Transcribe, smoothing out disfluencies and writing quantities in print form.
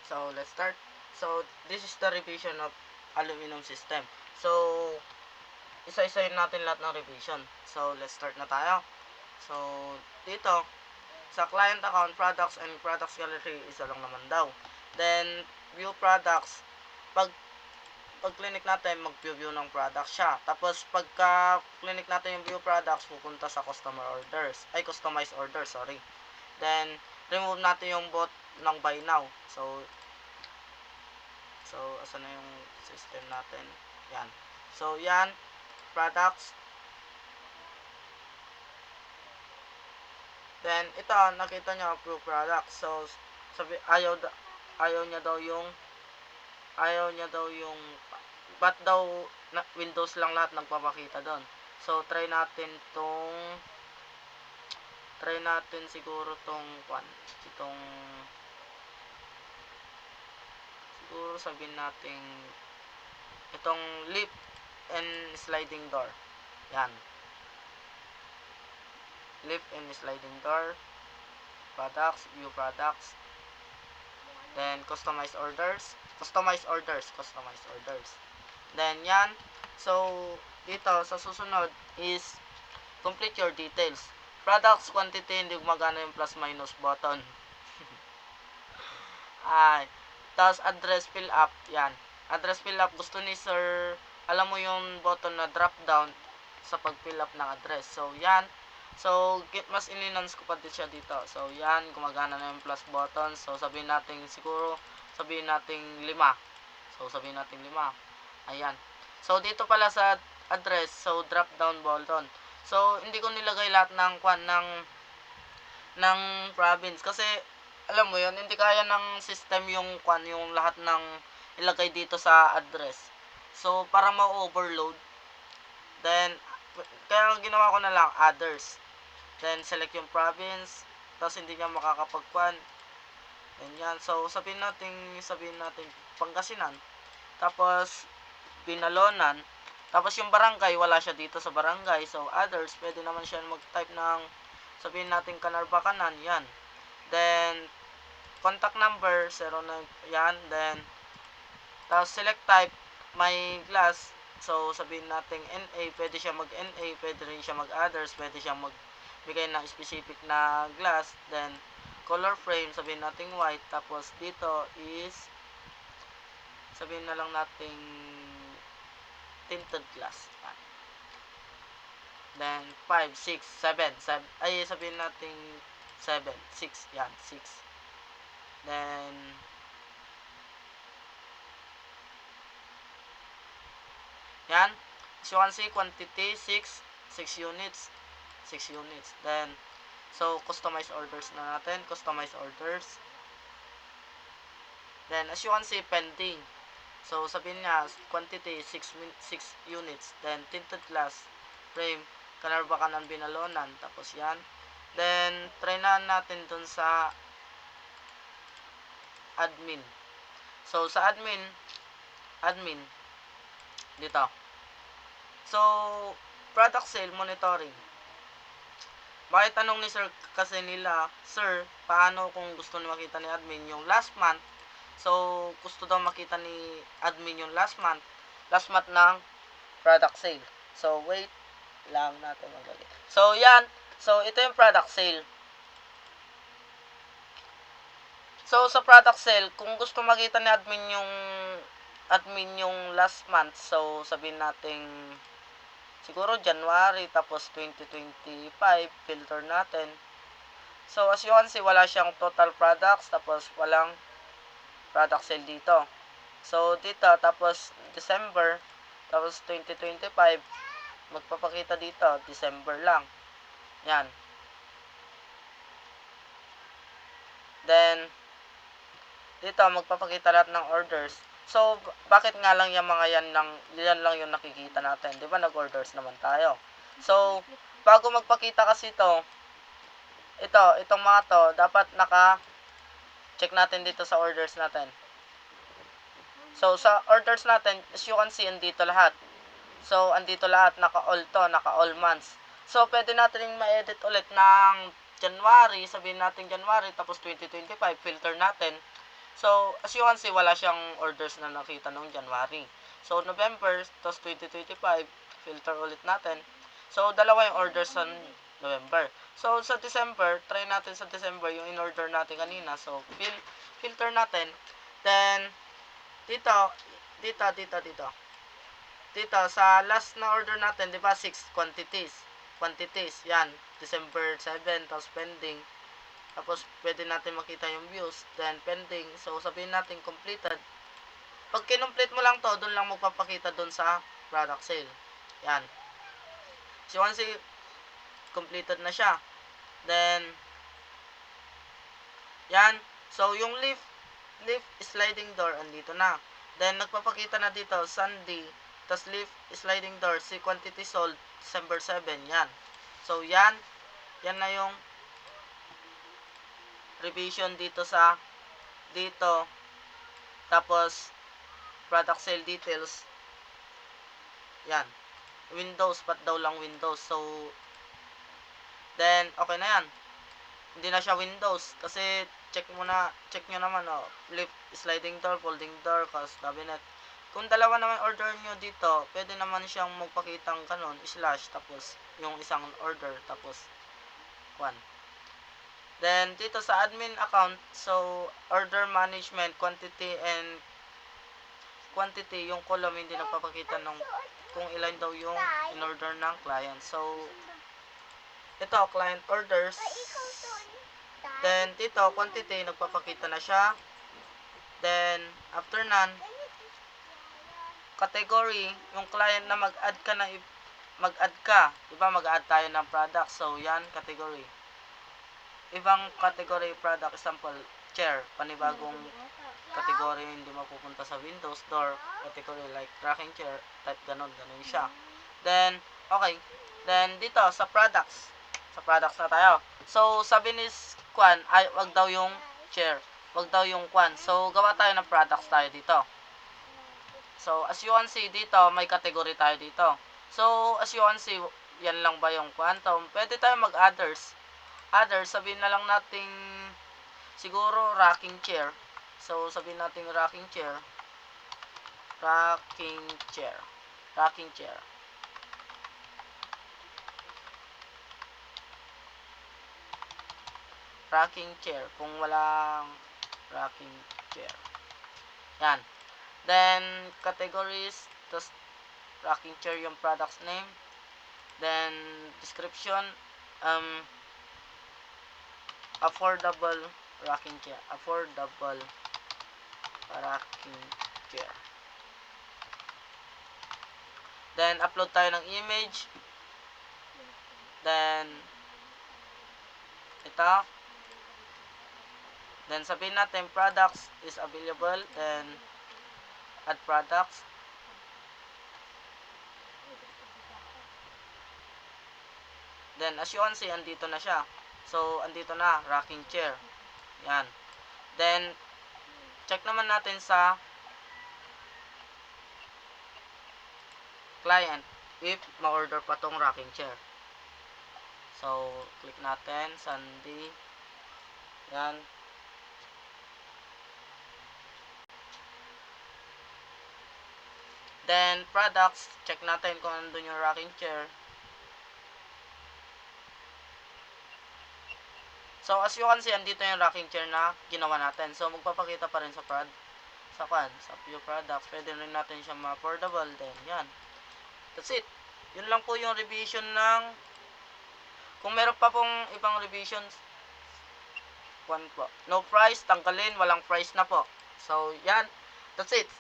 So, let's start. So, this is the revision of aluminum system. So, isa-isayin natin lahat ng revision. So, let's start na tayo. So, dito, sa client account, products and products gallery, isa lang naman daw. Then, view products, pag clinic natin, mag-view ng product siya. Tapos, pagka clinic natin yung view products, pupunta sa customer orders. Ay, customized orders, sorry. Then, remove natin yung bot ng buy now. So, asan na yung system natin? Yan. So, yan. Products. Then, ito, nakita nyo, approve products. So, sabi, ayaw niya daw yung, ba't daw, Windows lang lahat nagpapakita doon. So, try natin siguro itong, siguro sabihin natin, itong lift and sliding door. Yan. Lift and sliding door. Products, view products. Then, customized orders. Then, yan. So, dito, sa susunod is complete your details. Products quantity, hindi gumagana yung plus minus button. Ay. Tapos, address fill up. Yan. Address fill up. Gusto ni sir, alam mo yung button na drop down sa pag-fill up ng address. So, yan. So, mas in-enhance ko pa din siya dito. So, yan. Gumagana na yung plus button. So, sabihin natin 5. So, sabihin natin 5. Ayan. So, dito pala sa address. So, drop down button. So, hindi ko nilagay lahat ng province. Kasi, alam mo yun, hindi kaya ng system yung lahat ng ilagay dito sa address. So, para ma-overload, then, kaya ginawa ko na lang, others. Then, select yung province. Tapos, hindi niya makakapagkuan. Then, yan. So, sabihin natin, Pangasinan. Tapos, Binalonan. Tapos, yung barangay, wala siya dito sa barangay. So, others, pwede naman siya mag-type ng, sabihin natin, Canarbacanan. Yan. Then, contact number, 09, yan. Then, tapos, select type, may glass. So, sabihin natin NA, pwede siya mag-NA, pwede rin siya mag-others, pwede siya magbigay ng specific na glass. Then, color frame, sabihin natin white. Tapos, dito is, sabihin na lang natin tinted glass. Then, 5, 6, 7, ay, sabihin natin 7, 6, yan, 6. Then, yan. As you can see, quantity, 6 units. Then, so, customize orders na natin. Then, as you can see, pending. So, sabihin niya, quantity, 6 units. Then, tinted glass, frame, Canarbacanan, Binalonan. Tapos, yan. Then, try na natin dun sa admin. So, sa admin, dito. So, product sale monitoring. Bakit tanong ni sir kasi nila, sir, paano kung gusto ni makita ni admin yung last month? So, gusto daw makita ni admin yung last month ng product sale. So, wait lang natin maglagay. So, yan. So, ito yung product sale. So, sa product sale, kung gusto makita ni admin yung last month, so, sabihin natin siguro January, tapos 2025, filter natin. So, as you can see, wala siyang total products, tapos walang product sale dito. So, dito, tapos December, tapos 2025, magpapakita dito, December lang. Yan. Then, dito, magpapakita lahat ng orders. So, bakit nga lang yung mga yan lang yung nakikita natin? Di ba nag-orders naman tayo? So, bago magpakita kasi itong mga to, dapat check natin dito sa orders natin. So, sa orders natin, as you can see, andito lahat. So, andito lahat, naka-all months. So, pwede natin ma-edit ulit ng January, sabihin natin January, tapos 2025, filter natin. So, as you can see, wala siyang orders na nakita noong January. So, November, tapos 2025, filter ulit natin. So, dalawa yung orders sa November. So, sa December, try natin sa December yung in-order natin kanina. So, filter natin. Then, dito, dito, sa last na order natin, di ba, 6 quantities, yan, December 7, tapos pending, tapos pwede natin makita yung views, then pending, so sabihin natin completed. Pag kinumplete mo lang to, doon lang magpapakita doon sa product sale, yan. So once completed na siya, then yan, so yung leaf sliding door andito na. Then nagpapakita na dito Sunday, tas leaf sliding door, si quantity sold December 7, yan. So yan na yung revision dito sa dito. Tapos product sale details, yan. Windows, pat daw lang Windows. So then okay na yan, hindi na siya Windows kasi check nyo naman, lift sliding door, folding door, cause cabinet. Kung dalawa naman order nyo dito, pwede naman siyang magpakitang kanon, slash, tapos yung isang order, tapos 1. Then dito sa admin account, so order management, quantity and quantity, yung column hindi nagpapakita ng kung ilan daw yung in order ng client. So ito, client orders. Then, dito, quantity, nagpapakita na siya. Then, after none, category, yung client na mag-add ka. Diba, mag-add tayo ng product. So, yan, category. Ibang category product, example, chair, panibagong category, hindi mapupunta sa Windows, door, category like rocking chair, type ganun siya. Then, okay. Then, dito, sa products na tayo. So, sabi ni Kwan, ay, wag daw yung chair. Wag daw yung Kwan. So, gawa tayo ng products tayo dito. So, as you can see dito, may category tayo dito. So, as you can see, yan lang ba yung quantum? Pwede tayo mag-others. Others, sabihin na lang natin, siguro, rocking chair. So, sabihin natin rocking chair. Rocking chair. Rocking chair, kung walang rocking chair. Yan. Then, categories, tapos rocking chair yung product's name. Then, description, affordable rocking chair. Then, upload tayo ng image. Then, ito. Then, sabihin natin, products is available. Then, add products. Then, as you can see, andito na siya. So, andito na, rocking chair. Yan. Then, check naman natin sa client if ma-order pa tong rocking chair. So, click natin, Sunday. Yan. Then, products, check natin kung nandun yung rocking chair. So, as you can see, andito yung rocking chair na ginawa natin. So, magpapakita pa rin sa view products. Pwede rin natin siya ma-affordable. Then, yan. That's it. Yun lang po yung revision ng, kung meron pa pong ibang revisions, no price, tanggalin, walang price na po. So, yan. That's it.